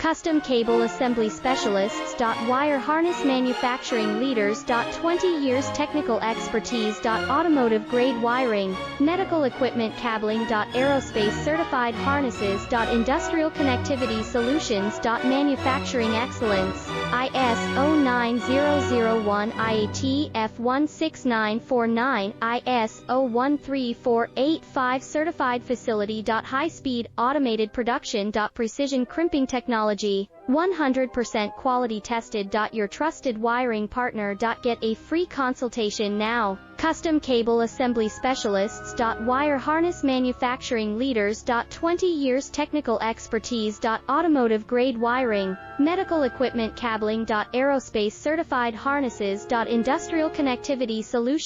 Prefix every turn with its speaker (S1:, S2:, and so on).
S1: Custom Cable Assembly Specialists. Wire Harness Manufacturing Leaders. 20 years technical expertise. Automotive grade wiring, medical equipment cabling. Aerospace certified harnesses. Industrial connectivity solutions. Manufacturing excellence. ISO 9001 IATF 16949 ISO 13485 certified facility. High speed automated production. Precision crimping technology. 100% quality tested. Your trusted wiring partner. Get a free consultation now. Custom Cable Assembly Specialists. Wire Harness Manufacturing Leaders. 20 years technical expertise. Automotive grade wiring, medical equipment cabling. Aerospace certified harnesses. Industrial connectivity solutions.